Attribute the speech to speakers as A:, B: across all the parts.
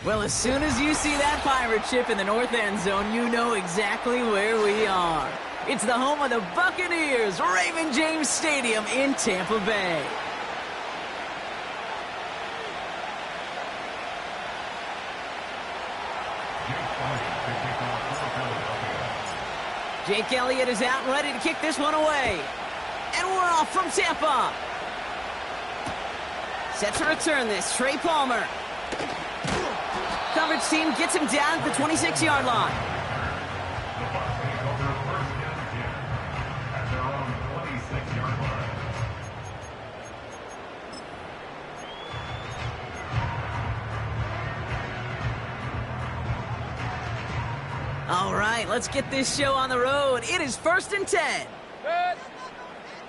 A: Well, as soon as you see that pirate ship in the north end zone, you know exactly where we are. It's the home of the Buccaneers, Raymond James Stadium in Tampa Bay. Jake Elliott is out and ready to kick this one away. And we're off from Tampa. Set to return this, Trey Palmer. Coverage team gets him down at the 26-yard line. All right, let's get this show on the road. It is 1st and 10.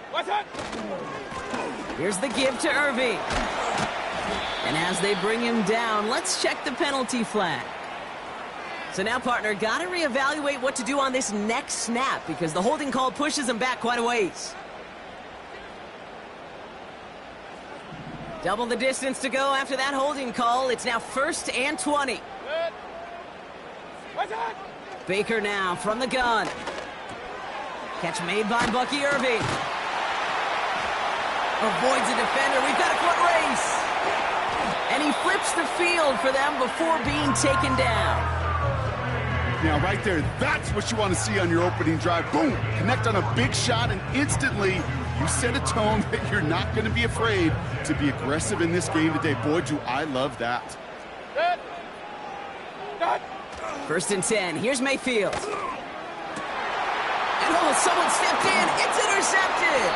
B: What's up?
A: Here's the give to Irving. And as they bring him down, let's check the penalty flag. So now, partner, got to reevaluate what to do on this next snap because the holding call pushes him back quite a ways. Double the distance to go after that holding call. It's now 1st and 20.
B: What's up?
A: Baker now from the gun. Catch made by Bucky Irving. Avoids a defender. We've got a foot race. And he flips the field for them before being taken down.
C: Now, right there, that's what you want to see on your opening drive. Boom! Connect on a big shot, and instantly you set a tone that you're not going to be afraid to be aggressive in this game today. Boy, do I love that.
A: 1st and 10. Here's Mayfield. And oh, someone stepped in. It's intercepted.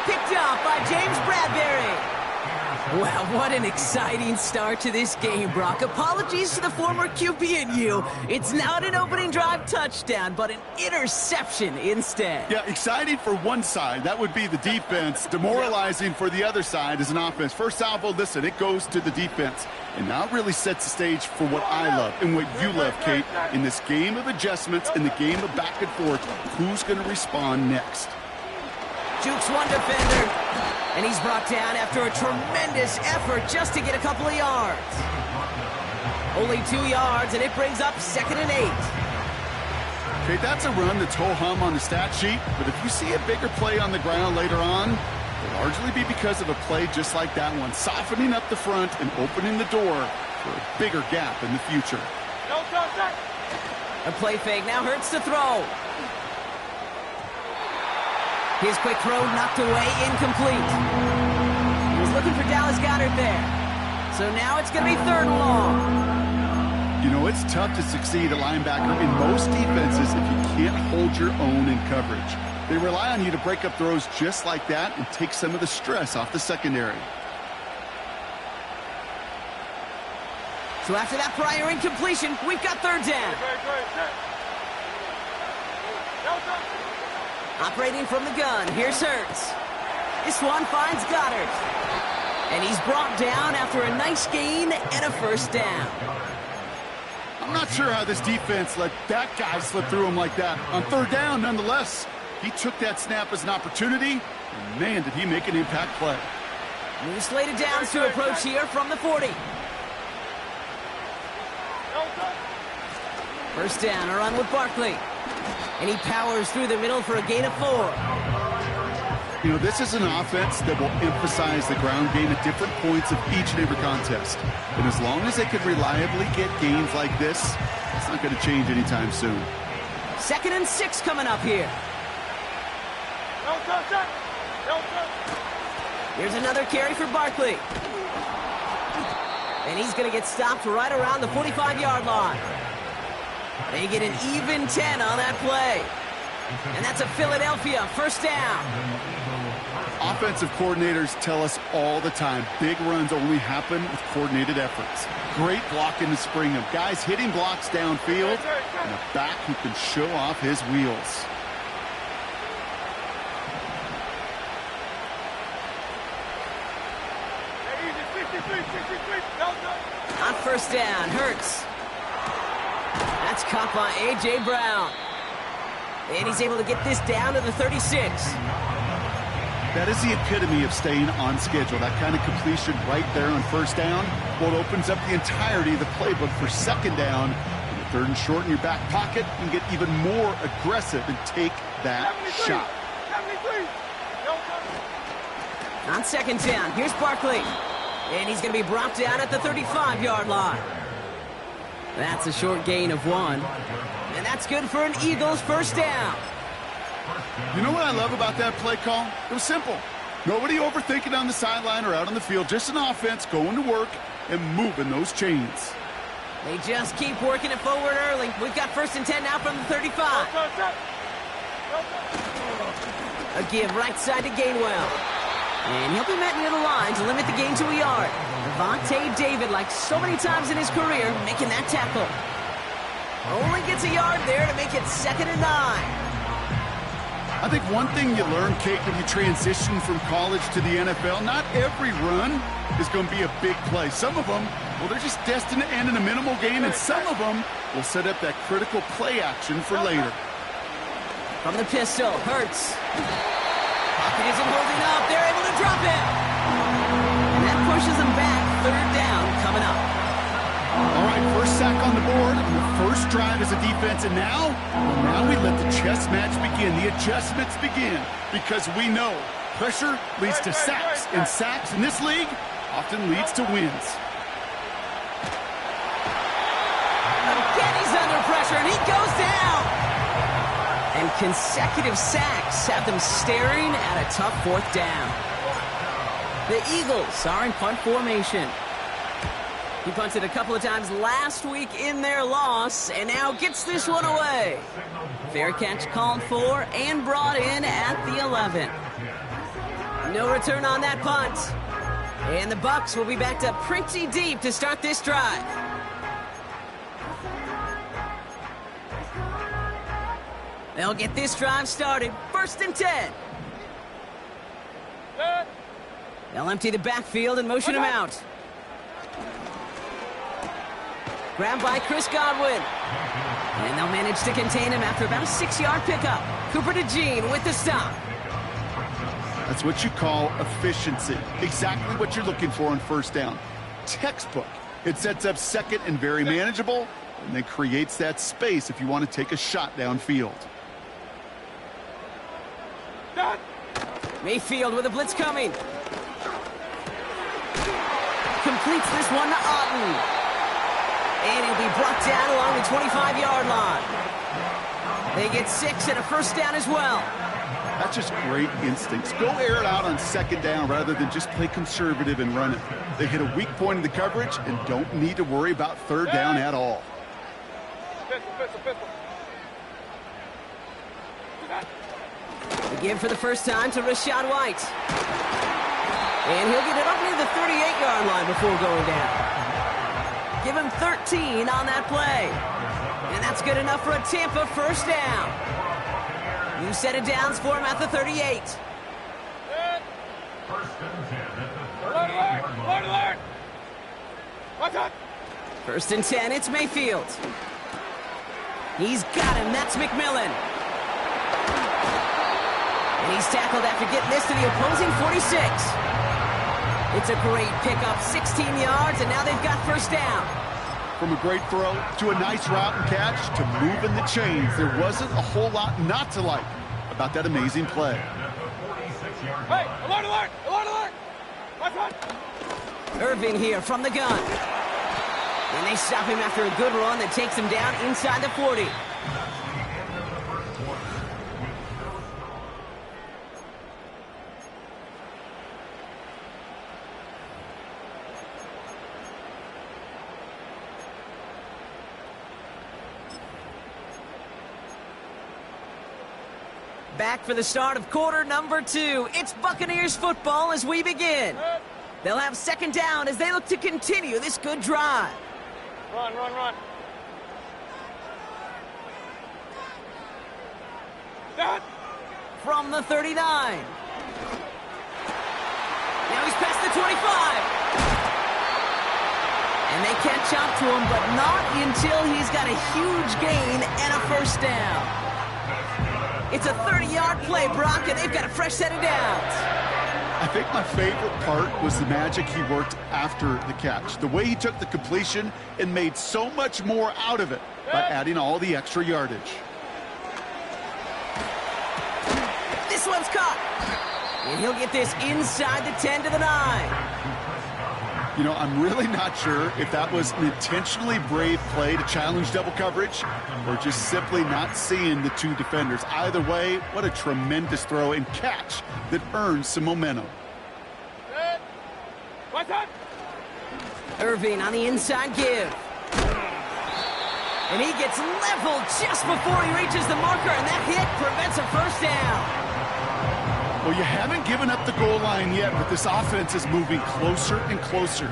A: Picked off by James Bradbury. Wow, what an exciting start to this game, Brock. Apologies to the former QB and you. It's not an opening drive touchdown, but an interception instead.
C: Yeah, exciting for one side. That would be the defense. Demoralizing for the other side as an offense. First salvo, listen, it goes to the defense. And now it really sets the stage for what I love and what you love, Kate. In this game of adjustments, in the game of back and forth, who's going to respond next?
A: Jukes one defender. And he's brought down after a tremendous effort just to get a couple of yards. Only 2 yards, and it brings up 2nd and 8.
C: Okay, that's a run that's ho-hum on the stat sheet, but if you see a bigger play on the ground later on, it'll largely be because of a play just like that one, softening up the front and opening the door for a bigger gap in the future.
A: A play fake now hurts to throw. His quick throw knocked away, incomplete. He was looking for Dallas Goedert there. So now it's going to be 3rd and long.
C: You know, it's tough to succeed at linebacker in most defenses if you can't hold your own in coverage. They rely on you to break up throws just like that and take some of the stress off the secondary.
A: So after that prior incompletion, we've got 3rd down. Operating from the gun, here's Hurts. This one finds Goddard. And he's brought down after a nice gain and a 1st down.
C: I'm not sure how this defense let that guy slip through him like that. On 3rd down, nonetheless, he took that snap as an opportunity, and man, did he make an impact play.
A: New slated downs to approach here from the 40. 1st down, a run with Barkley. And he powers through the middle for a gain of 4.
C: You know, this is an offense that will emphasize the ground game at different points of each and every contest. And as long as they can reliably get gains like this, it's not going to change anytime soon.
A: 2nd and 6 coming up here. Here's another carry for Barkley. And he's going to get stopped right around the 45-yard line. They get an even 10 on that play. And that's a Philadelphia 1st down.
C: Offensive coordinators tell us all the time, big runs only happen with coordinated efforts. Great blocking to spring them. Guys hitting blocks downfield, and a back who can show off his wheels.
A: On 1st down, Hurts. That's caught by A.J. Brown. And he's able to get this down to the 36.
C: That is the epitome of staying on schedule. That kind of completion right there on first down. Well, it opens up the entirety of the playbook for second down. And third and short in your back pocket, you can get even more aggressive and take that
B: 73.
C: shot.
B: 73.
A: On second down, here's Barkley. And he's going to be brought down at the 35-yard line. That's a short gain of 1. And that's good for an Eagles first down.
C: You know what I love about that play call? It was simple. Nobody overthinking on the sideline or out on the field. Just an offense going to work and moving those chains.
A: They just keep working it forward early. We've got first and 10 now from the 35. A give right side to Gainwell. And he'll be met near the line to limit the gain to a yard. Devontae David, like so many times in his career, making that tackle. Only gets a yard there to make it 2nd and 9.
C: I think one thing you learn, Kate, when you transition from college to the NFL, not every run is going to be a big play. Some of them, well, they're just destined to end in a minimal gain, and some of them will set up that critical play action for later.
A: From the pistol, Hurts. Pocket isn't holding up. They're able to drop it. And that pushes them back. 3rd down coming up.
C: All right, first sack on the board, the first drive as a defense, and now we let the chess match begin. The adjustments begin, because we know pressure leads to sacks, and sacks in this league often leads to wins.
A: Again, he's under pressure, and he goes down. And consecutive sacks have them staring at a tough 4th down. The Eagles are in punt formation. He punted a couple of times last week in their loss, and now gets this one away. Fair catch called for and brought in at the 11. No return on that punt. And the Bucs will be backed up pretty deep to start this drive. They'll get this drive started. 1st and 10. They'll empty the backfield and motion him out. Grabbed by Chris Godwin. And they'll manage to contain him after about a 6-yard pickup. Cooper DeJean with the stop.
C: That's what you call efficiency. Exactly what you're looking for on first down. Textbook. It sets up second and very manageable, and then creates that space if you want to take a shot downfield.
A: Mayfield with a blitz coming. Completes this one to Otten. And he'll be brought down along the 25-yard line. They get 6 and a first down as well.
C: That's just great instincts. Go air it out on second down rather than just play conservative and run it. They hit a weak point in the coverage and don't need to worry about third down at all.
A: The give for the first time to Rachaad White. And he'll get it up near the 38-yard line before going down. Give him 13 on that play. And that's good enough for a Tampa first down. New set of downs for him at the 38. First and 10, it's Mayfield. He's got him, that's McMillan. And he's tackled after getting this to the opposing 46. It's a great pickup, 16 yards, and now they've got first down.
C: From a great throw to a nice route and catch to moving the chains, there wasn't a whole lot not to like about that amazing play.
B: Hey, alert, alert, alert, alert! Watch out!
A: Irving here from the gun. And they stop him after a good run that takes him down inside the 40. Back for the start of quarter number 2. It's Buccaneers football as we begin. They'll have second down as they look to continue this good drive.
B: Run, run, run. Dad.
A: From the 39. Now he's past the 25. And they catch up to him, but not until he's got a huge gain and a first down. It's a 30-yard play, Brock, and they've got a fresh set of downs.
C: I think my favorite part was the magic he worked after the catch. The way he took the completion and made so much more out of it by adding all the extra yardage.
A: This one's caught. And he'll get this inside the 10 to the 9.
C: You know, I'm really not sure if that was an intentionally brave play to challenge double coverage or just simply not seeing the two defenders. Either way, what a tremendous throw and catch that earns some momentum.
A: Irving on the inside give. And he gets leveled just before he reaches the marker, and that hit prevents a first down.
C: Well, you haven't given up the goal line yet, but this offense is moving closer and closer.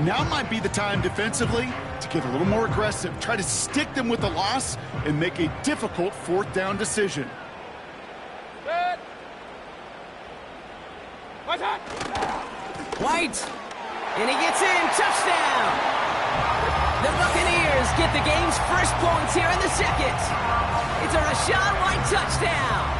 C: Now might be the time defensively to get a little more aggressive, try to stick them with the loss, and make a difficult fourth down decision.
A: White, and he gets in, touchdown! The Buccaneers get the game's first points here in the second. It's a Rachaad White touchdown.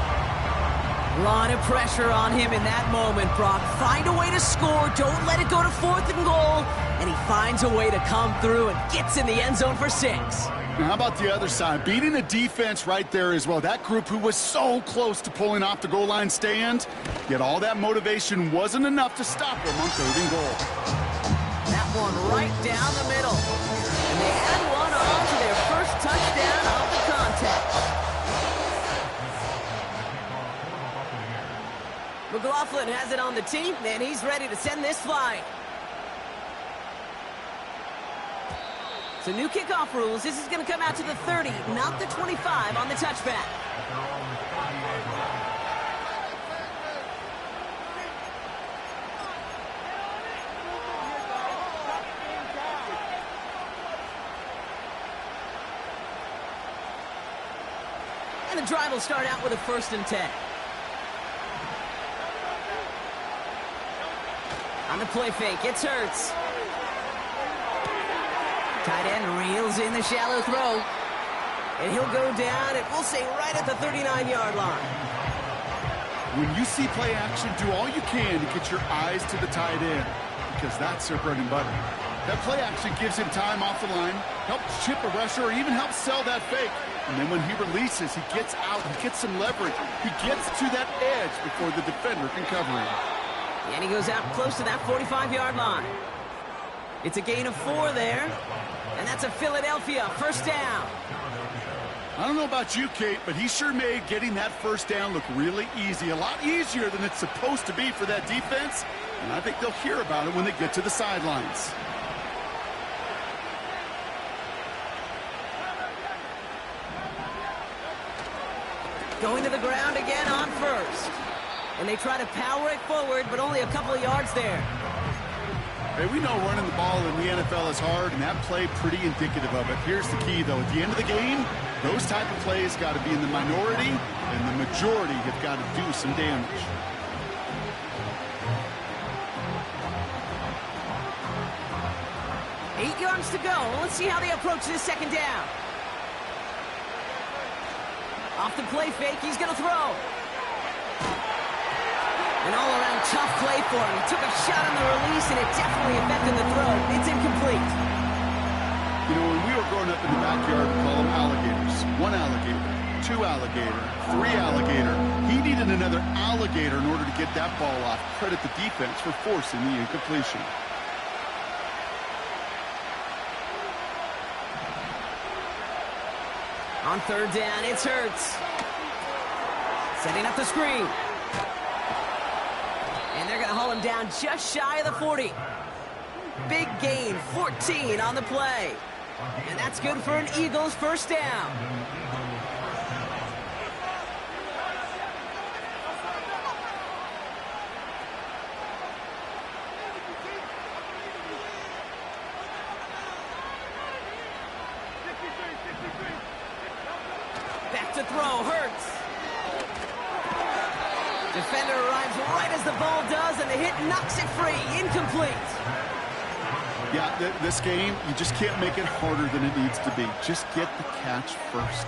A: A lot of pressure on him in that moment, Brock. Find a way to score, don't let it go to 4th and goal, and he finds a way to come through and gets in the end zone for 6.
C: Now, how about the other side? Beating a defense right there as well. That group who was so close to pulling off the goal line stand, yet all that motivation wasn't enough to stop them on 3rd and goal.
A: That one right down the middle. And they add one on to their first touchdown of the contest. McLaughlin has it on the tee, and he's ready to send this flying. So new kickoff rules. This is going to come out to the 30, not the 25 on the touchback. And the drive will start out with a 1st and 10. On the play fake, it's Hurts. Tight end reels in the shallow throw. And he'll go down, and we'll say right at the 39-yard line.
C: When you see play action, do all you can to get your eyes to the tight end, because that's their bread and butter. That play action gives him time off the line, helps chip a rusher, or even helps sell that fake. And then when he releases, he gets out, he gets some leverage. He gets to that edge before the defender can cover him.
A: And he goes out close to that 45-yard line. It's a gain of 4 there. And that's a Philadelphia first down.
C: I don't know about you, Kate, but he sure made getting that first down look really easy. A lot easier than it's supposed to be for that defense. And I think they'll hear about it when they get to the sidelines.
A: Going to the ground again on 1st. And they try to power it forward, but only a couple of yards there.
C: Hey, we know running the ball in the NFL is hard, and that play pretty indicative of it. Here's the key, though. At the end of the game, those type of plays got to be in the minority, and the majority have got to do some damage.
A: Eight yards to go. Let's see how they approach this second down. Off the play fake, he's going to throw. An all-around tough play for him. He took a shot on the release, and it definitely affected the throw. It's incomplete.
C: You know, when we were growing up in the backyard, we call them alligators. 1 alligator, 2 alligator, 3 alligator. He needed another alligator in order to get that ball off. Credit the defense for forcing the incompletion.
A: On 3rd down, it's Hurts. Setting up the screen. And they're going to haul him down just shy of the 40. Big gain, 14 on the play. And that's good for an Eagles first down. Back to throw, Hurts. Defender arrives right as the ball does, and the hit knocks it free. Incomplete.
C: Yeah, this game, you just can't make it harder than it needs to be. Just get the catch first.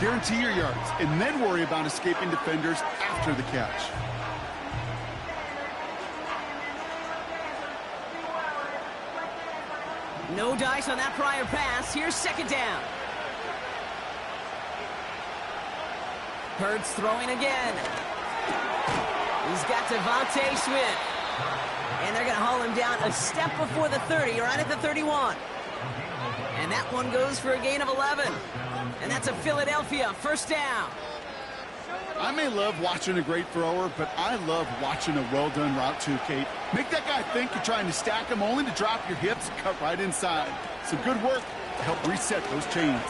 C: Guarantee your yards, and then worry about escaping defenders after the catch.
A: No dice on that prior pass. Here's second down. Hurts throwing again. He's got Devontae Smith. And they're going to haul him down a step before the 30, right at the 31. And that one goes for a gain of 11. And that's a Philadelphia first down.
C: I may love watching a great thrower, but I love watching a well-done route too, Kate. Make that guy think you're trying to stack him only to drop your hips and cut right inside. Some good work to help reset those chains.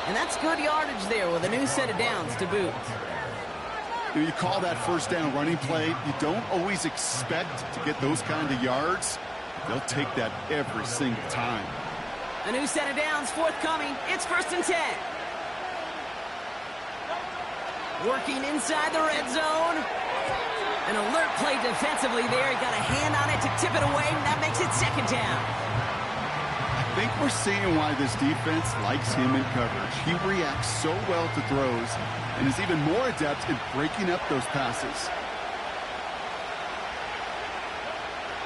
A: And that's good yardage there with a new set of downs to boot.
C: You call that first down running play. You don't always expect to get those kind of yards. They'll take that every single time.
A: A new set of downs forthcoming. It's 1st and 10. Working inside the red zone. An alert play defensively there. He got a hand on it to tip it away, and that makes it second down.
C: I think we're seeing why this defense likes him in coverage. He reacts so well to throws and is even more adept in breaking up those passes.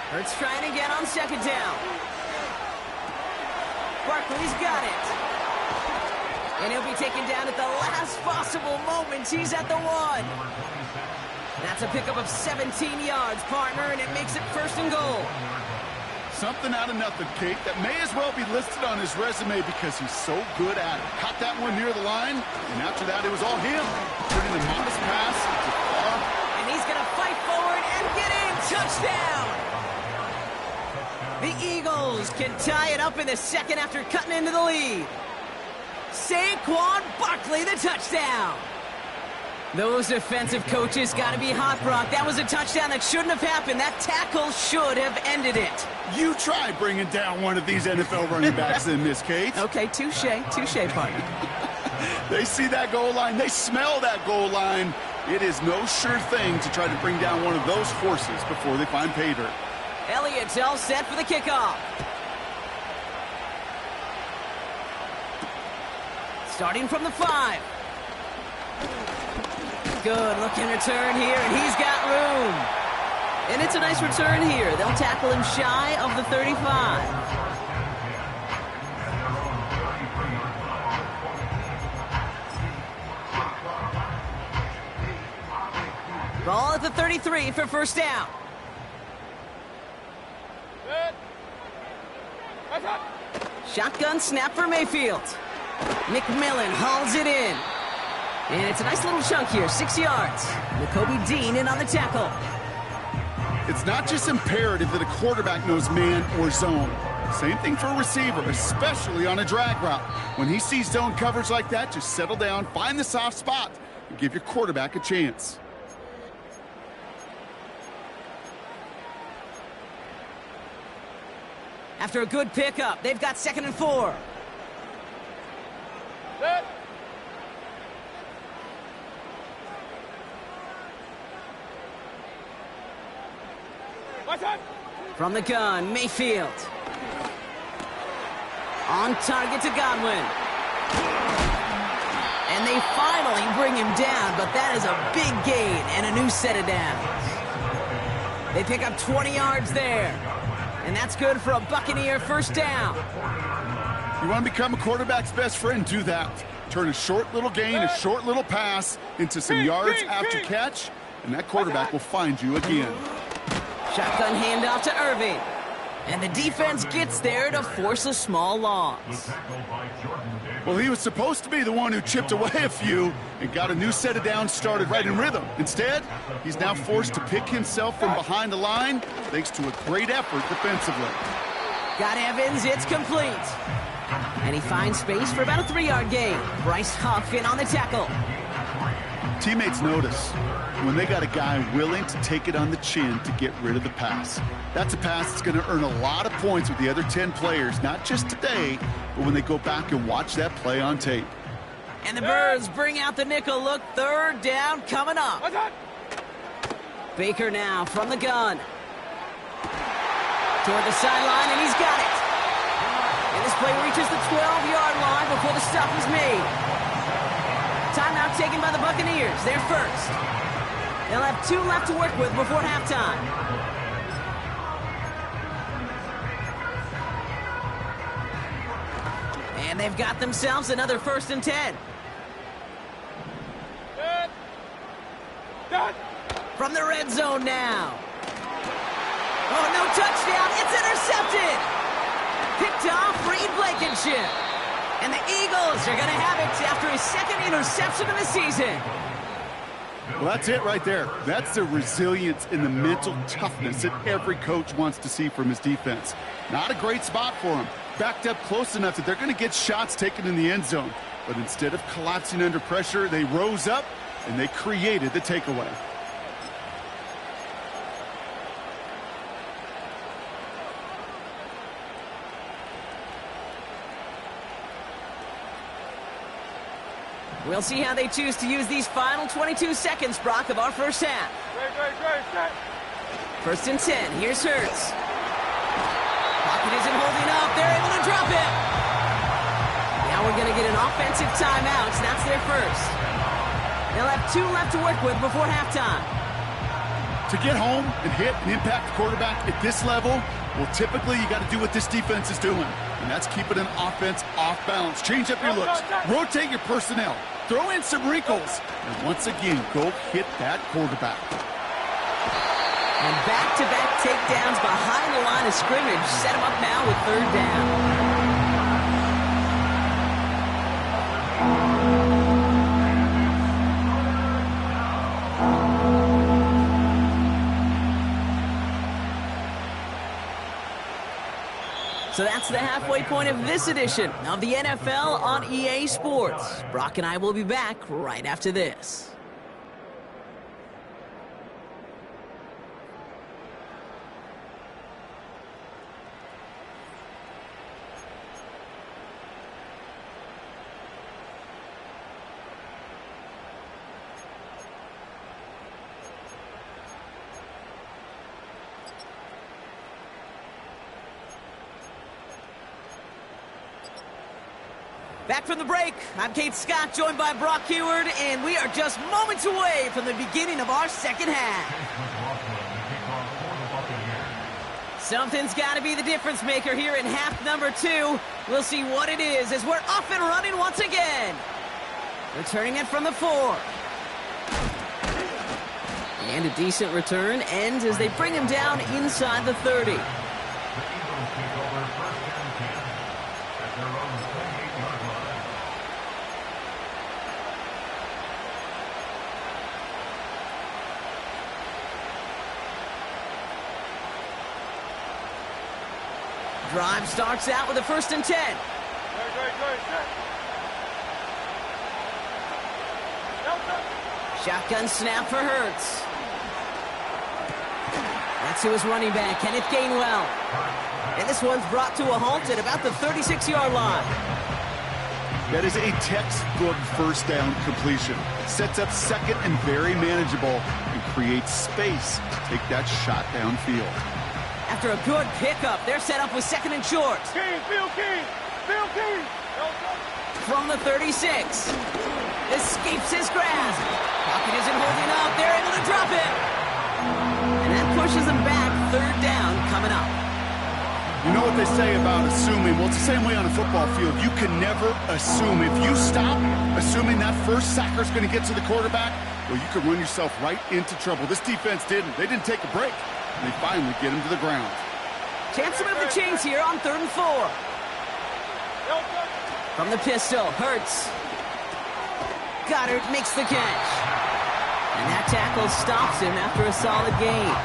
A: Hurts trying again on second down. Barkley's got it. And he'll be taken down at the last possible moments. He's at the 1. That's a pickup of 17 yards, partner, and it makes it 1st and goal.
C: Something out of nothing, Kate, that may as well be listed on his resume because he's so good at it. Caught that one near the line, and after that, it was all him. Turning the modest pass to far.
A: And he's going to fight forward and get in. Touchdown! The Eagles can tie it up in the second after cutting into the lead. Saquon Barkley, the touchdown. Those defensive coaches got to be hot, Brock. That was a touchdown that shouldn't have happened. That tackle should have ended it.
C: You try bringing down one of these NFL running backs in this, Kate.
A: Okay, touche, partner.
C: They see that goal line. They smell that goal line. It is no sure thing to try to bring down one of those horses before they find pay dirt.
A: Elliott's all set for the kickoff. Starting from the 5. Good looking return here, and he's got room. And it's a nice return here. They'll tackle him shy of the 35. Ball at the 33 for first down. Shotgun snap for Mayfield. McMillan hauls it in. And it's a nice little chunk here, 6 yards. Nakobe Dean in on the tackle.
C: It's not just imperative that a quarterback knows man or zone. Same thing for a receiver, especially on a drag route. When he sees zone coverage like that, just settle down, find the soft spot, and give your quarterback a chance.
A: After a good pickup, they've got 2nd and 4.
B: Set.
A: From the gun, Mayfield. On target to Godwin. And they finally bring him down, but that is a big gain and a new set of downs. They pick up 20 yards there. And that's good for a Buccaneer first down.
C: You want to become a quarterback's best friend? Do that. Turn a short little gain, a short little pass into some yards after catch, and that quarterback will find you again.
A: Shotgun handoff to Irving. And the defense gets there to force a small loss.
C: Well, he was supposed to be the one who chipped away a few and got a new set of downs started right in rhythm. Instead, he's now forced to pick himself from behind the line thanks to a great effort defensively.
A: Got Evans, it's complete. And he finds space for about a 3-yard gain. Bryce Huff in on the tackle.
C: Teammates notice when they got a guy willing to take it on the chin to get rid of the pass. That's a pass that's going to earn a lot of points with the other 10 players, not just today, but when they go back and watch that play on tape.
A: And the Birds bring out the nickel look. 3rd down coming up. Baker now from the gun. Toward the sideline, and he's got it. And this play reaches the 12-yard line before the stop is made. Timeout taken by the Buccaneers. They're first. They'll have 2 left to work with before halftime. And they've got themselves another 1st and 10. From the red zone now. Oh, no touchdown. It's intercepted. Picked off Reed Blankenship. And the Eagles are going to have it after his 2nd interception of the season.
C: Well, that's it right there. That's the resilience and the mental toughness that every coach wants to see from his defense. Not a great spot for him. Backed up close enough that they're going to get shots taken in the end zone. But instead of collapsing under pressure, they rose up and they created the takeaway.
A: We'll see how they choose to use these final 22 seconds, Brock, of our first half. 1st and 10. Here's Hurts. Pocket isn't holding up. They're able to drop it. Now we're going to get an offensive timeout. That's their first. They'll have 2 left to work with before halftime.
C: To get home and hit and impact the quarterback at this level, well, typically you got to do what this defense is doing, and that's keeping an offense off balance. Change up your looks. Rotate your personnel. Throw in some wrinkles. And once again, go hit that quarterback.
A: And back-to-back takedowns behind the line of scrimmage set him up now with 3rd down. So that's the halfway point of this edition of the NFL on EA Sports. Brock and I will be back right after this. Back from the break, I'm Kate Scott, joined by Brock Heward, and we are just moments away from the beginning of our 2nd half. Something's got to be the difference maker here in half number 2. We'll see what it is as we're off and running once again. Returning it from the 4. And a decent return ends as they bring him down inside the 30. Drive starts out with a 1st and 10. Shotgun snap for Hurts. That's to his running back, Kenneth Gainwell. And this one's brought to a halt at about the 36-yard line.
C: That is a textbook 1st down completion. It sets up 2nd and very manageable and creates space to take that shot downfield.
A: After a good pickup, they're set up with 2nd and short.
B: Field King!
A: From the 36. Escapes his grasp. Pocket isn't holding up. They're able to drop it. And that pushes them back. 3rd down coming up.
C: You know what they say about assuming? Well, it's the same way on a football field. You can never assume. If you stop assuming that first sacker's going to get to the quarterback, well, you could run yourself right into trouble. This defense didn't. They didn't take a break. They finally get him to the ground.
A: Chance to move the chains here on 3rd and 4. From the pistol, Hurts. Goddard makes the catch. And that tackle stops him after a solid gain.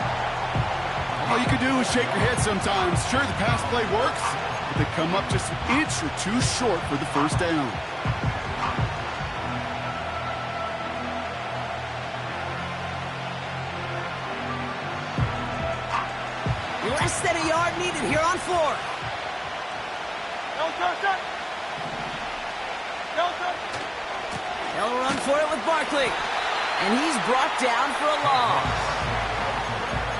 C: All you can do is shake your head sometimes. Sure, the pass play works, but they come up just an inch or 2 short for the 1st down.
A: Less than a yard needed here on 4th. They'll run for it with Barkley. And he's brought down for a loss.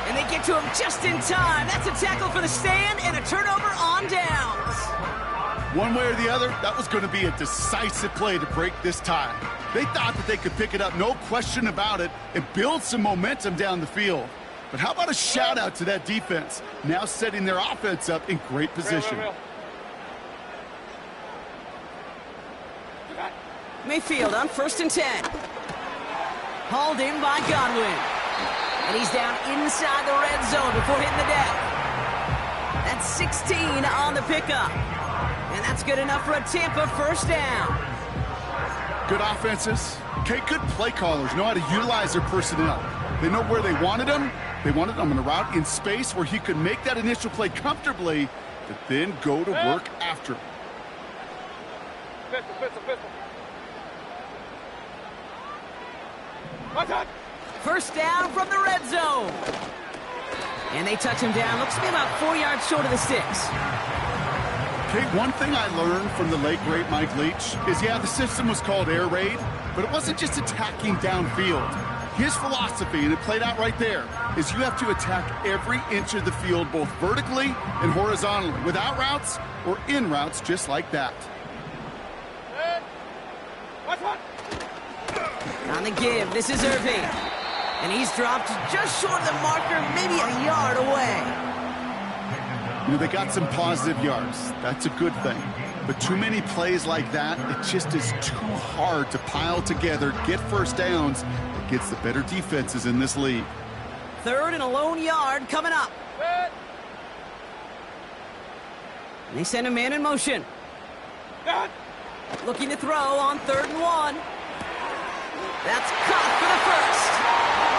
A: And they get to him just in time. That's a tackle for the stand and a turnover on downs.
C: One way or the other, that was going to be a decisive play to break this tie. They thought that they could pick it up, no question about it, and build some momentum down the field. But how about a shout-out to that defense, now setting their offense up in great position.
A: Mayfield on 1st and 10. Hauled in by Godwin. And he's down inside the red zone before hitting the deck. That's 16 on the pickup. And that's good enough for a Tampa first down.
C: Good offenses. Okay, good play callers know how to utilize their personnel. They know where they wanted him. They wanted him on a route in space where he could make that initial play comfortably, but then go to work after.
B: Pistol.
A: First down from the red zone. And they touch him down. Looks to be about 4 yards short of the sticks.
C: Okay, one thing I learned from the late, great Mike Leach is, yeah, the system was called air raid, but it wasn't just attacking downfield. His philosophy, and it played out right there, is you have to attack every inch of the field, both vertically and horizontally, without routes or in routes just like that.
A: On the give, this is Irving. And he's dropped just short of the marker, maybe a yard away.
C: You know, they got some positive yards. That's a good thing. But too many plays like that, it just is too hard to pile together, get first downs against the better defenses in this league.
A: 3rd and a lone yard coming up. And they send a man in motion. Looking to throw on 3rd and 1. That's caught for the first.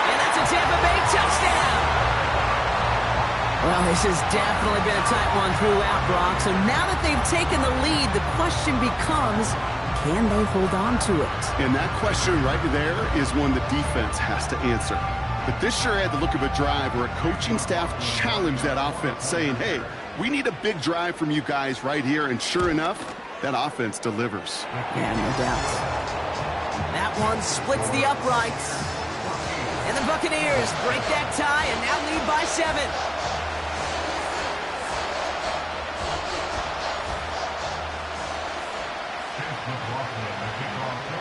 A: And that's a Tampa Bay touchdown. Well, this has definitely been a tight one throughout, Brock. So now that they've taken the lead, the question becomes, can they hold on to it?
C: And that question right there is one the defense has to answer. But this sure had the look of a drive where a coaching staff challenged that offense, saying, hey, we need a big drive from you guys right here. And sure enough, that offense delivers.
A: Yeah, no doubt. That one splits the uprights. And the Buccaneers break that tie and now lead by 7.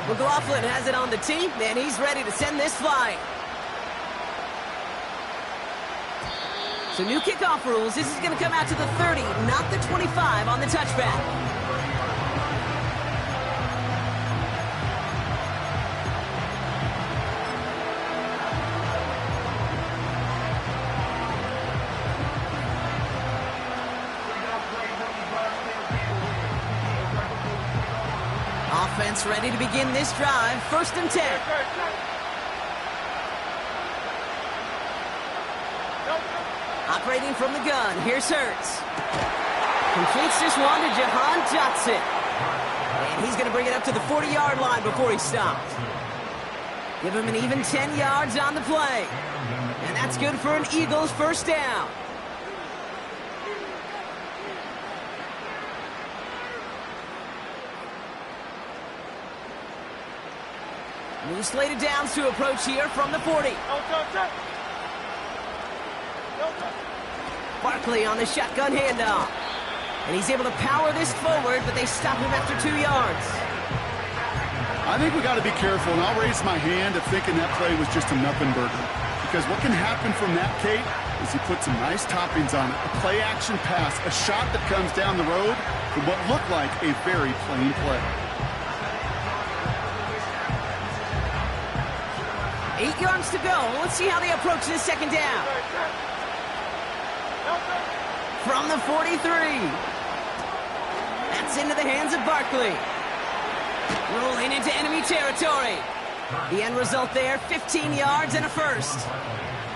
A: McLaughlin has it on the tee, and he's ready to send this flying. So new kickoff rules. This is going to come out to the 30, not the 25 on the touchback. Offense ready to begin this drive. 1st and 10. Operating from the gun. Here's Hurts. Completes this one to Jahan Dotson. And he's going to bring it up to the 40-yard line before he stops. Give him an even 10 yards on the play. And that's good for an Eagles first down. New slated downs to approach here from the 40. Barkley on the shotgun handoff. And he's able to power this forward, but they stop him after 2 yards.
C: I think we got to be careful, and I'll raise my hand of thinking that play was just a nothing burger. Because what can happen from that, Kate, is he put some nice toppings on it. A play-action pass, a shot that comes down the road from what looked like a very plain play.
A: 8 yards to go. Let's see how they approach this second down. From the 43. That's into the hands of Barkley. Rolling into enemy territory. The end result there, 15 yards and a first.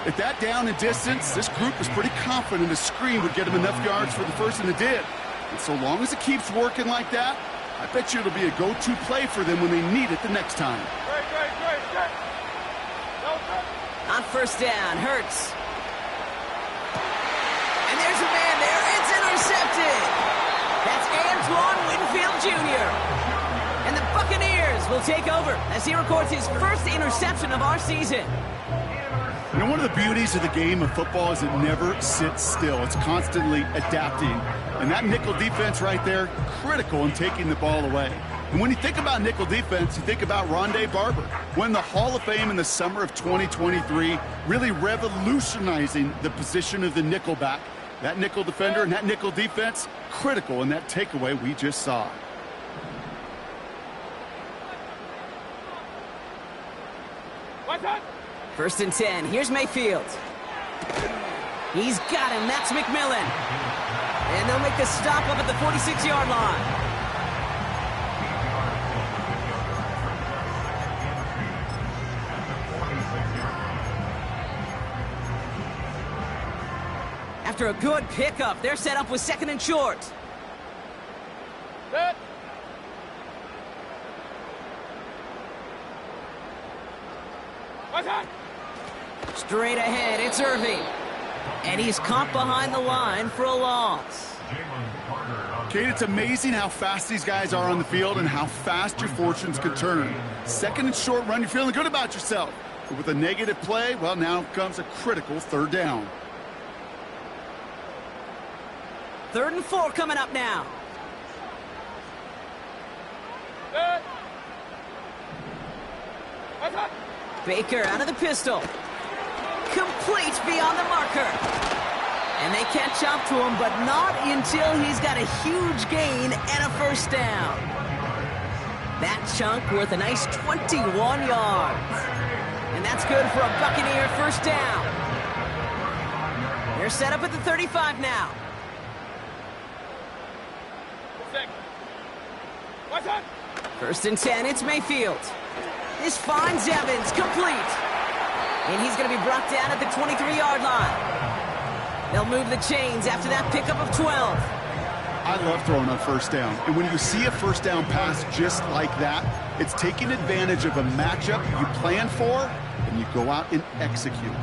C: At that down and distance, this group was pretty confident a screen would get them enough yards for the first, and it did. And so long as it keeps working like that, I bet you it'll be a go-to play for them when they need it the next time.
A: On first down, Hurts. And there's a man there. It's intercepted. That's Antoine Winfield Jr. And the Buccaneers will take over as he records his first interception of our season.
C: You know, one of the beauties of the game of football is it never sits still. It's constantly adapting. And that nickel defense right there, critical in taking the ball away. And when you think about nickel defense, you think about Rondé Barber, won the Hall of Fame in the summer of 2023, really revolutionizing the position of the nickelback. That nickel defender and that nickel defense, critical in that takeaway we just saw.
A: First and 10. Here's Mayfield. He's got him. That's McMillan. And they'll make the stop up at the 46-yard line. After a good pickup, they're set up with second and short.
B: Set.
A: Straight ahead, it's Irving. And he's caught behind the line for a loss.
C: Kate, it's amazing how fast these guys are on the field and how fast your fortunes can turn. Second and short run, you're feeling good about yourself. But with a negative play, well, now comes a critical third down.
A: 3rd and 4 coming up now.
B: Set.
A: Baker out of the pistol. Complete beyond the marker. And they catch up to him, but not until he's got a huge gain and a first down. That chunk worth a nice 21 yards. And that's good for a Buccaneer first down. They're set up at the 35 now. First and 10, it's Mayfield. This finds Evans, complete. And he's going to be brought down at the 23-yard line. They'll move the chains after that pickup of 12.
C: I love throwing on first down. And when you see a first down pass just like that, it's taking advantage of a matchup you plan for, and you go out and execute.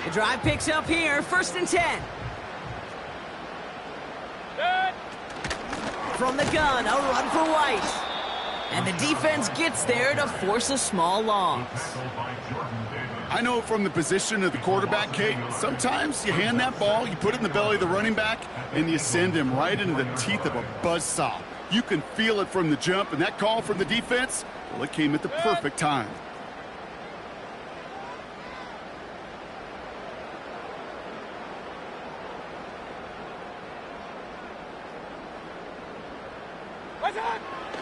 A: The drive picks up here, first and 10. From the gun, a run for White. And the defense gets there to force a small loss.
C: I know from the position of the quarterback, Kate, sometimes you hand that ball, you put it in the belly of the running back, and you send him right into the teeth of a buzzsaw. You can feel it from the jump, and that call from the defense, well, it came at the perfect time.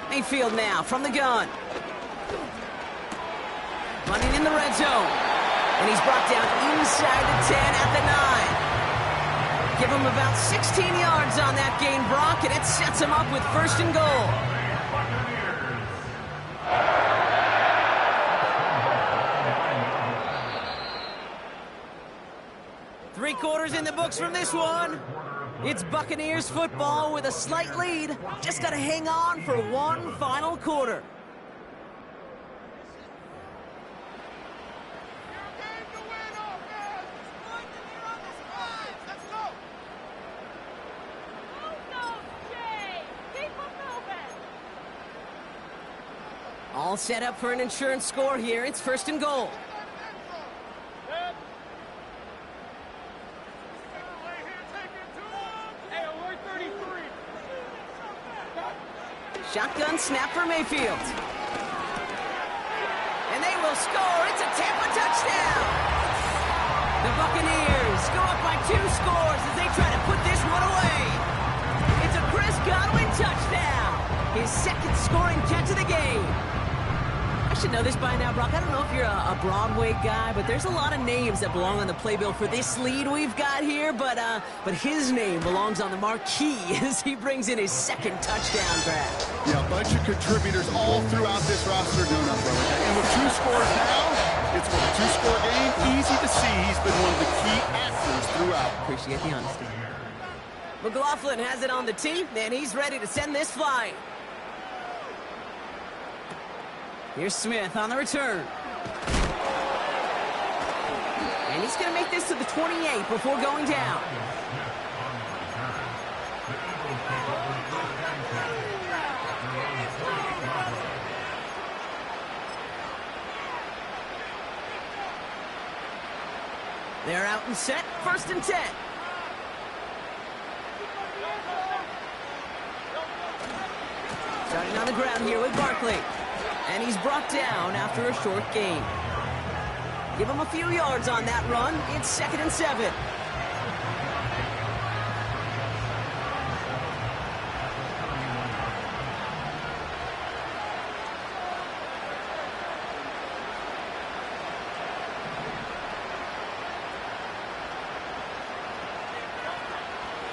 C: Mayfield now from the gun. Running in the red zone. And he's brought down inside the 10 at the 9. Give him about 16 yards on that gain, Brock, and it sets him up with first and goal. Three quarters in the books from this one. It's Buccaneers football with a slight lead. Just got to hang on for one final quarter. All set up for an insurance score here. It's first and goal. Shotgun snap for Mayfield. And they will score. It's a Tampa touchdown. The Buccaneers go up by 2 scores as they try to put this one away. It's a Chris Godwin touchdown. His second scoring catch of the game. I should know this by now, Brock. I don't know if you're a Broadway guy, but there's a lot of names that belong on the playbill for this lead we've got here, but his name belongs on the marquee as he brings in his second touchdown grab. Yeah, a bunch of contributors all throughout this roster doing up, brother. And with 2 scores now, it's a 2-score game. Easy to see he's been one of the key actors throughout.
A: Appreciate the honesty. McLaughlin has it on the tee, and he's ready to send this flying. Here's Smith on the return. And he's going to make this to the 28 before going down. They're out and set, first and 10. Starting on the ground here with Barkley. And he's brought down after a short gain. Give him a few yards on that run. It's second and 7.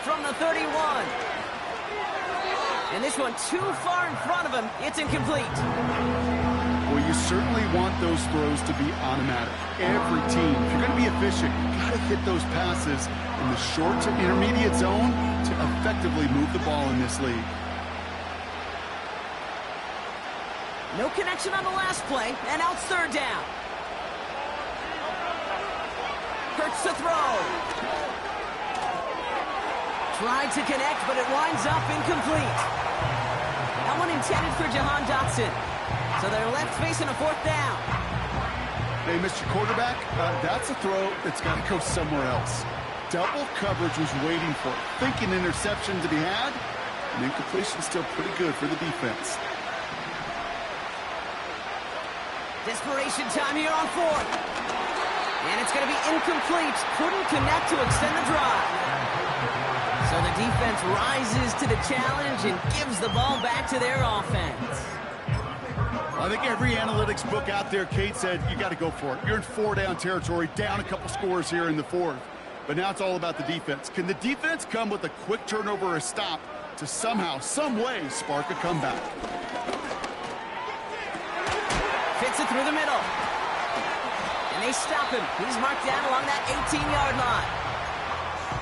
A: from the 31. And this one too far in front of him. It's incomplete.
C: Well, you certainly want those throws to be automatic. Every team, if you're going to be efficient, you got to hit those passes in the short to intermediate zone to effectively move the ball in this league.
A: No connection on the last play, and now it's third down. Hurts to throw. Tried to connect, but it winds up incomplete. That one intended for Jahan Dotson. So they're left facing a fourth down.
C: Hey, Mr. Quarterback, that's a throw that's got to go somewhere else. Double coverage was waiting for it. Thinking interception to be had, and incompletion still pretty good for the defense.
A: Desperation time here on fourth. And it's going to be incomplete. Couldn't connect to extend the drive. So the defense rises to the challenge and gives the ball back to their offense.
C: I think every analytics book out there, Kate, said you got to go for it. You're in four-down territory, down a couple scores here in the fourth. But now it's all about the defense. Can the defense come with a quick turnover or a stop to somehow, some way, spark a comeback?
A: Fits it through the middle. And they stop him. He's marked down along that 18-yard line.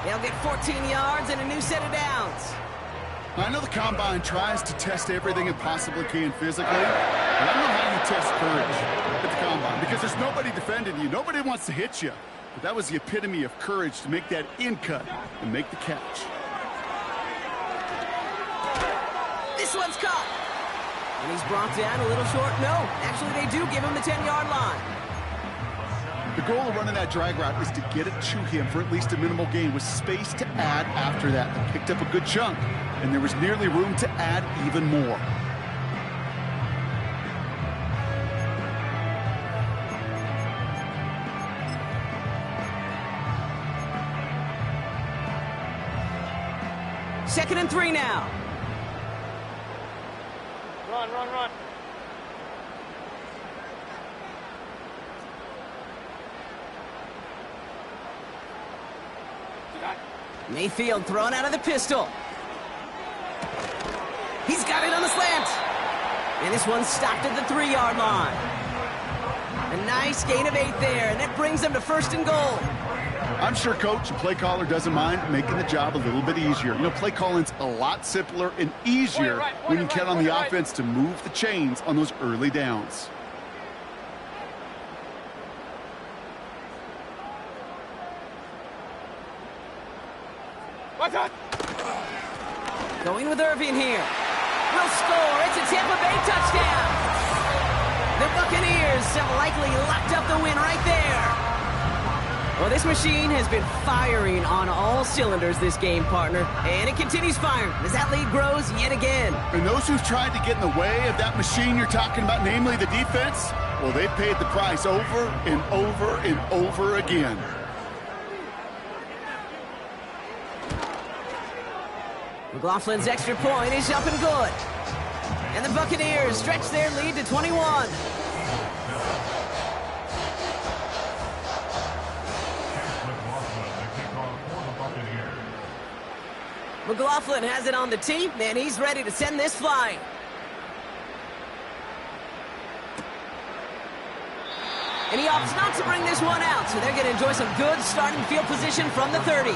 A: They'll get 14 yards and a new set of downs.
C: I know the Combine tries to test everything it possibly can physically, but I don't know how you test courage at the Combine because there's nobody defending you. Nobody wants to hit you. But that was the epitome of courage to make that in cut and make the catch.
A: This one's caught. And he's brought down a little short. No, actually they do give him the 10-yard line.
C: The goal of running that drag route is to get it to him for at least a minimal gain with space to add after that. They picked up a good chunk, and there was nearly room to add even more.
A: Second and 3 now.
B: Run, run, run.
A: Mayfield thrown out of the pistol. He's got it on the slant. And this one's stopped at the 3-yard line. A nice gain of 8 there, and that brings them to first and goal.
C: I'm sure coach and play caller doesn't mind making the job a little bit easier. You know, play calling's a lot simpler and easier when you count on the offense to move the chains on those early downs.
A: Going with Irving here. Will score. It's a Tampa Bay touchdown. The Buccaneers have likely locked up the win right there. Well, this machine has been firing on all cylinders this game, partner. And it continues firing as that lead grows yet again.
C: And those who've tried to get in the way of that machine you're talking about, namely the defense, well, they've paid the price over and over and over again.
A: McLaughlin's extra point is up and good. And the Buccaneers stretch their lead to 21. McLaughlin has it on the tee, and he's ready to send this flying. And he opts not to bring this one out, so they're going to enjoy some good starting field position from the 30.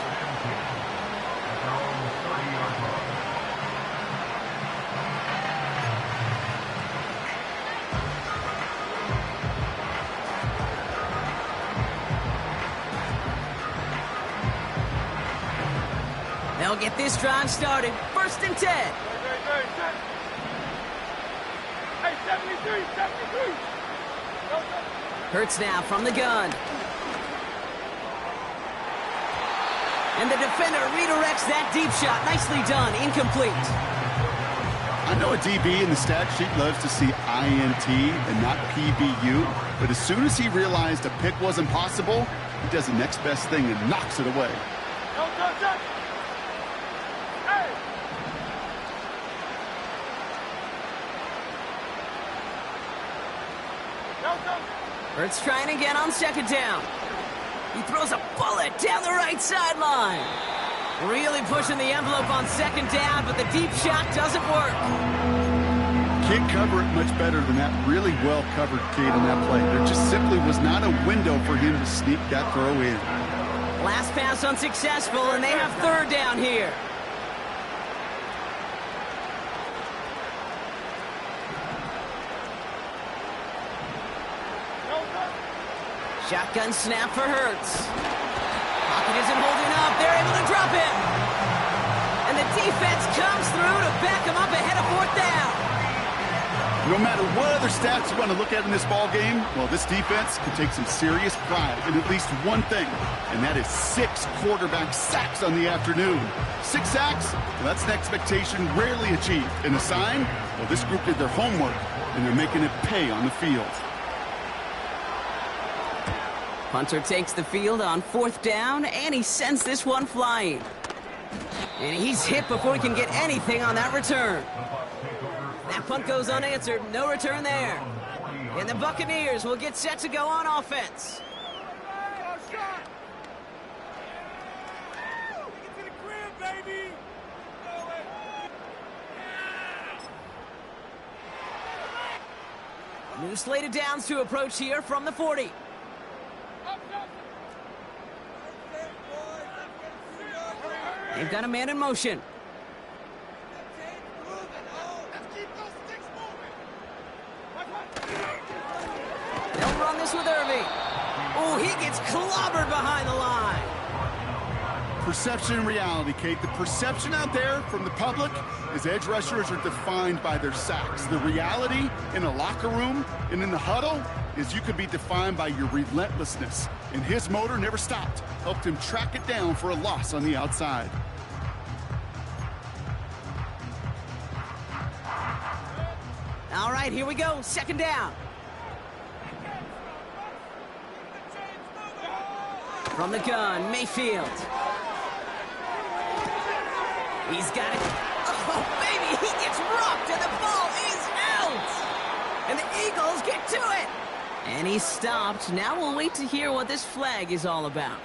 A: They'll get this drive started. First and 10.
B: Hey, 73, 73.
A: Hurts now from the gun. And the defender redirects that deep shot. Nicely done. Incomplete.
C: I know a DB in the stat sheet loves to see INT and not PBU, but as soon as he realized a pick wasn't possible, he does the next best thing and knocks it away.
B: No touch. Hey! No touch.
A: Hurts trying again on second down. He throws a bullet down the right sideline. Really pushing the envelope on second down, but the deep shot doesn't work.
C: Can't cover it much better than that. Really well covered, Kate, on that play. There just simply was not a window for him to sneak that throw in.
A: Last pass unsuccessful, and they have third down here. Shotgun snap for Hurts. Pocket isn't holding up. They're able to drop it. And the defense comes through to back them up ahead of fourth down.
C: No matter what other stats you want to look at in this ball game, well, this defense can take some serious pride in at least one thing, and that is 6 quarterback sacks on the afternoon. 6 sacks, well, that's an expectation rarely achieved. And a sign, well, this group did their homework, and they're making it pay on the field.
A: Punter takes the field on fourth down, and he sends this one flying. And he's hit before he can get anything on that return. That punt goes unanswered. No return there. And the Buccaneers will get set to go on offense. New slate of downs to approach here from the 40. They've got a man in motion. They'll run this with Irving. Oh, he gets clobbered behind the line.
C: Perception and reality, Kate. The perception out there from the public is edge rushers are defined by their sacks. The reality in a locker room and in the huddle is you could be defined by your relentlessness. And his motor never stopped. Helped him track it down for a loss on the outside.
A: All right, here we go. Second down. From the gun, Mayfield. He's got it. Oh, baby, he gets rocked, and the ball is out. And the Eagles get to it. And he's stopped. Now we'll wait to hear what this flag is all about.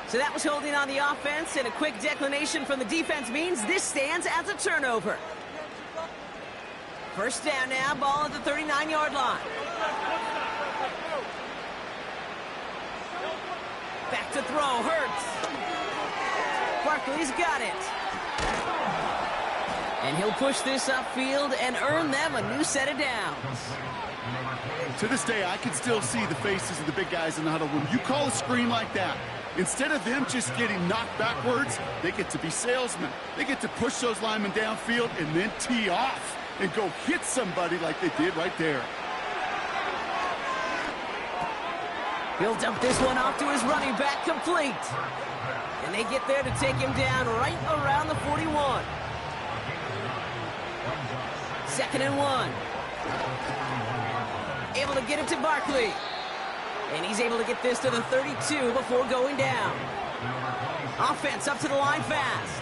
A: So that was holding on the offense, and a quick declination from the defense means this stands as a turnover. First down now, ball at the 39-yard line. Back to throw, Hurts. Barkley's got it. And he'll push this upfield and earn them a new set of downs.
C: To this day, I can still see the faces of the big guys in the huddle. When you call a screen like that, instead of them just getting knocked backwards, they get to be salesmen. They get to push those linemen downfield and then tee off and go hit somebody like they did right there.
A: He'll dump this one off to his running back, complete. And they get there to take him down right around the 41. Second and 1. Able to get it to Barkley. And he's able to get this to the 32 before going down. Offense up to the line fast.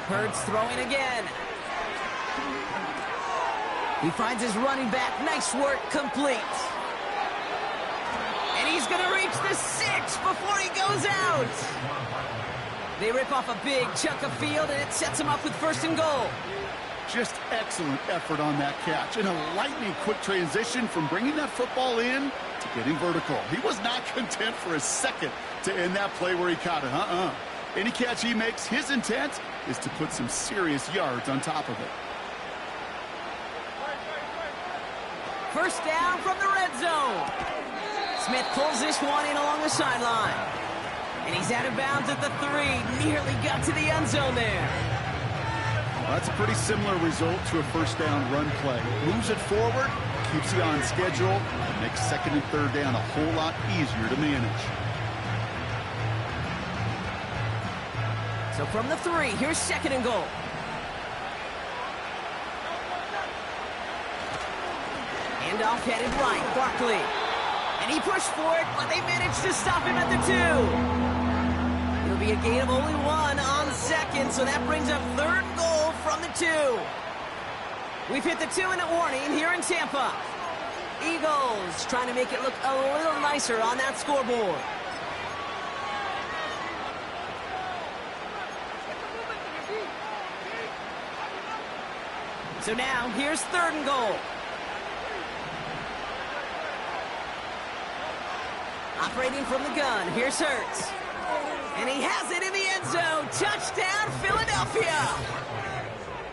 A: Hurts throwing again. He finds his running back. Nice work, complete. And he's going to reach the 6 before he goes out. They rip off a big chunk of field, and it sets him up with first and goal.
C: Just excellent effort on that catch. And a lightning quick transition from bringing that football in to getting vertical. He was not content for a second to end that play where he caught it. Any catch he makes, his intent is to put some serious yards on top of it.
A: First down from the red zone. Smith pulls this one in along the sideline. And he's out of bounds at the 3. Nearly got to the end zone there.
C: Well, that's a pretty similar result to a first down run play. Moves it forward, keeps you on schedule, and makes second and third down a whole lot easier to manage.
A: So from the 3, here's second and goal. Handoff headed right, Barkley. And he pushed for it, but they managed to stop him at the 2. It'll be a gain of only 1 on second, so that brings up third and goal from the 2. We've hit the 2-minute warning here in Tampa. Eagles trying to make it look a little nicer on that scoreboard. So now, here's 3rd and goal. Operating from the gun, here's Hurts. And he has it in the end zone. Touchdown, Philadelphia!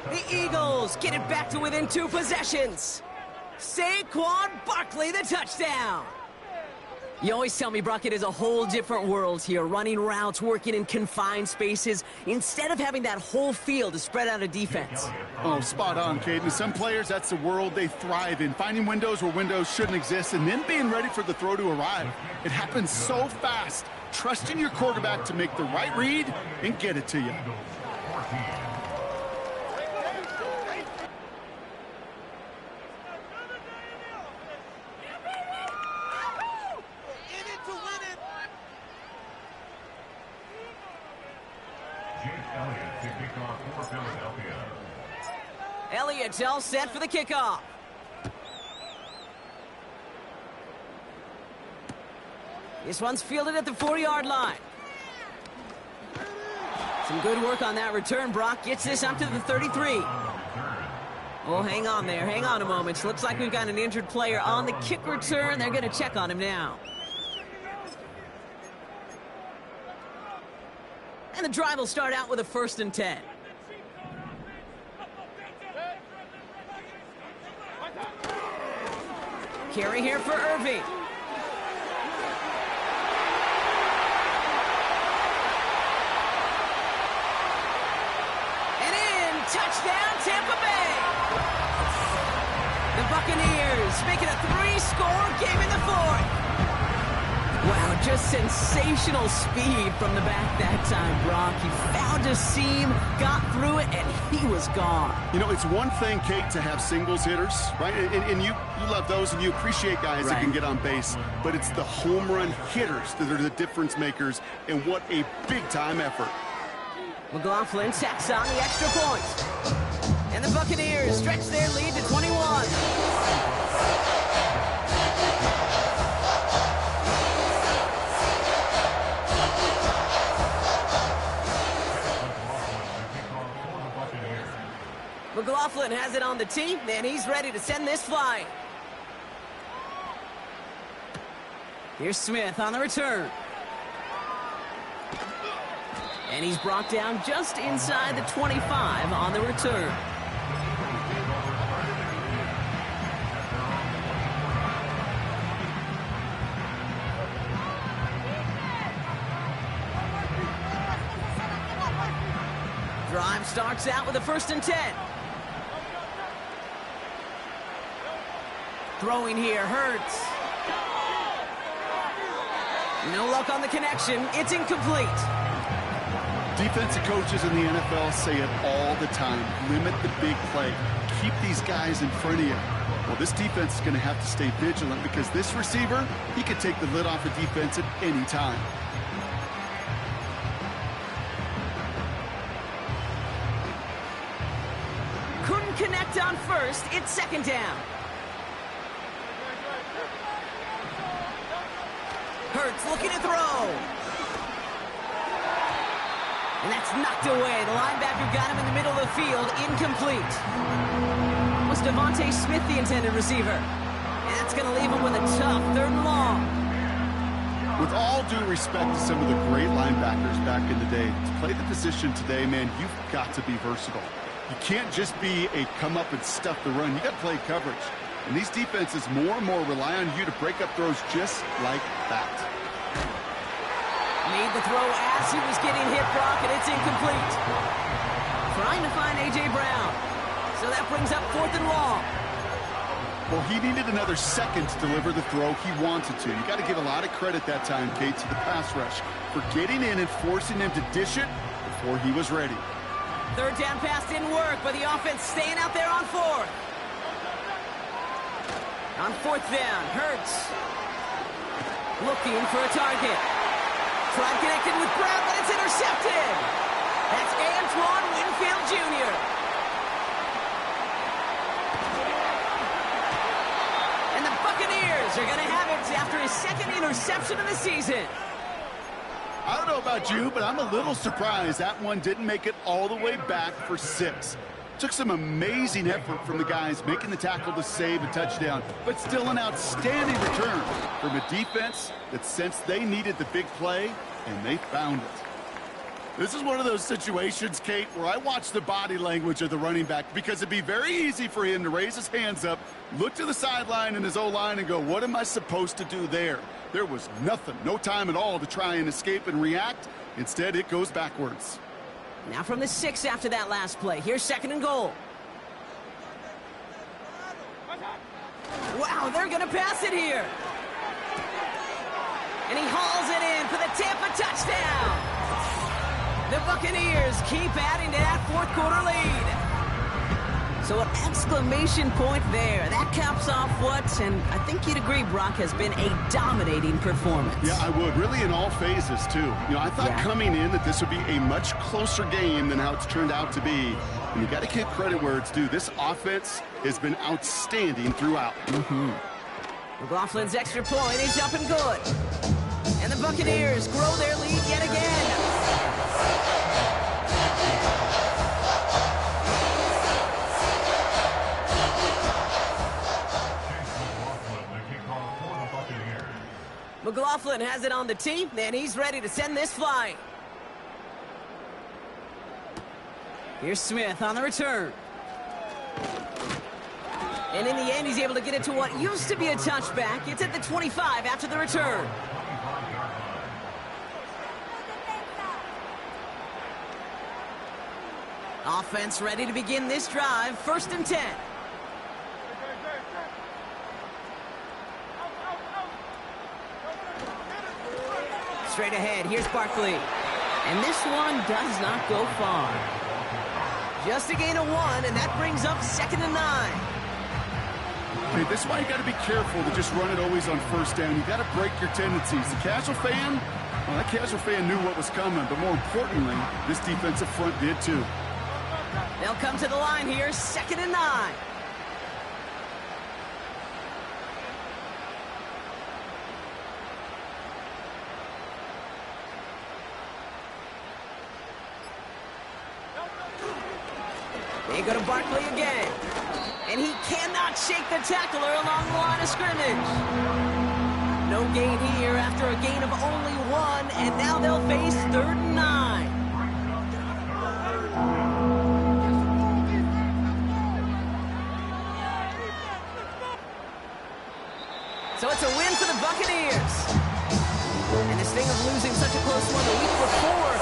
A: The Eagles get it back to within 2 possessions. Saquon Barkley, the touchdown. You always tell me, Brock, it is a whole different world here. Running routes, working in confined spaces, instead of having that whole field to spread out a defense.
C: Oh, spot on, Caden. Some players, that's the world they thrive in. Finding windows where windows shouldn't exist and then being ready for the throw to arrive. It happens so fast. Trusting your quarterback to make the right read and get it to you.
A: Elliott's all set for the kickoff. This one's fielded at the 4-yard line. Some good work on that return. Brock gets this up to the 33. Oh, hang on there. Hang on a moment. Looks like we've got an injured player on the kick return. They're going to check on him now. And the drive will start out with a 1st and 10. Carry here for Irving. And in, touchdown Tampa Bay. The Buccaneers make it a 3-score game in the 4th. Wow, just sensational speed from the back that time, Brock. He found a seam, got through it, and he was gone.
C: You know, it's one thing, Kate, to have singles hitters, right? And you love those, and you appreciate guys that can get on base. But it's the home run hitters that are the difference makers, and what a big-time effort.
A: McLaughlin tacks on the extra point. And the Buccaneers stretch their lead to 21. McLaughlin has it on the tee, and he's ready to send this flying. Here's Smith on the return. And he's brought down just inside the 25 on the return. Drive starts out with a 1st and 10. Throwing here, Hurts. No luck on the connection. It's incomplete.
C: Defensive coaches in the NFL say it all the time. Limit the big play. Keep these guys in front of you. Well, this defense is going to have to stay vigilant because this receiver, he could take the lid off a defense at any time.
A: Couldn't connect on 1st. It's 2nd down. Hurts looking to throw. And that's knocked away. The linebacker got him in the middle of the field. Incomplete. Was Devontae Smith the intended receiver? And that's going to leave him with a tough 3rd and long.
C: With all due respect to some of the great linebackers back in the day, to play the position today, man, you've got to be versatile. You can't just be a come up and stuff the run. You got to play coverage. And these defenses more and more rely on you to break up throws just like that.
A: Made the throw as he was getting hit, Brock, and it's incomplete. Trying to find A.J. Brown. So that brings up 4th and long.
C: Well, he needed another second to deliver the throw he wanted to. You got to give a lot of credit that time, Kate, to the pass rush for getting in and forcing him to dish it before he was ready.
A: 3rd down pass didn't work, but the offense staying out there on 4th. On 4th down, Hurts looking for a target. Tried connected with Brown, but it's intercepted. That's Antoine Winfield Jr. And the Buccaneers Buccaneers are going to have it after his second interception of the season.
C: I don't know about you, but I'm a little surprised that one didn't make it all the way back for 6. Took some amazing effort from the guys making the tackle to save a touchdown, but still an outstanding return from a defense that sensed they needed the big play, and they found it. This is one of those situations, Kate, where I watch the body language of the running back because it'd be very easy for him to raise his hands up, look to the sideline in his O-line and go, what am I supposed to do there? There was nothing, no time at all to try and escape and react. Instead, it goes backwards.
A: Now from the 6 after that last play. Here's 2nd and goal. Wow, they're going to pass it here. And he hauls it in for the Tampa touchdown. The Buccaneers keep adding to that 4th quarter lead. So an exclamation point there. That caps off what, and I think you'd agree, Brock, has been a dominating performance.
C: Yeah, I would. Really in all phases, too. You know, I thought coming in that this would be a much closer game than how it's turned out to be. And you got to give credit where it's due. This offense has been outstanding throughout.
A: McLaughlin's extra point is up and good. And the Buccaneers grow their lead yet again. McLaughlin has it on the tee, and he's ready to send this flying. Here's Smith on the return. And in the end, he's able to get it to what used to be a touchback. It's at the 25 after the return. Offense ready to begin this drive. 1st and 10. Straight ahead, here's Barkley. And this one does not go far. Just a gain of 1, and that brings up 2nd and 9.
C: Okay, this is why you got to be careful to just run it always on 1st down. You got to break your tendencies. The casual fan, well, that casual fan knew what was coming, but more importantly, this defensive front did too.
A: They'll come to the line here, 2nd and 9. They go to Barkley again. And he cannot shake the tackler along the line of scrimmage. No gain here after a gain of only 1, and now they'll face 3rd and 9. So it's a win for the Buccaneers. And this thing of losing such a close one the week before,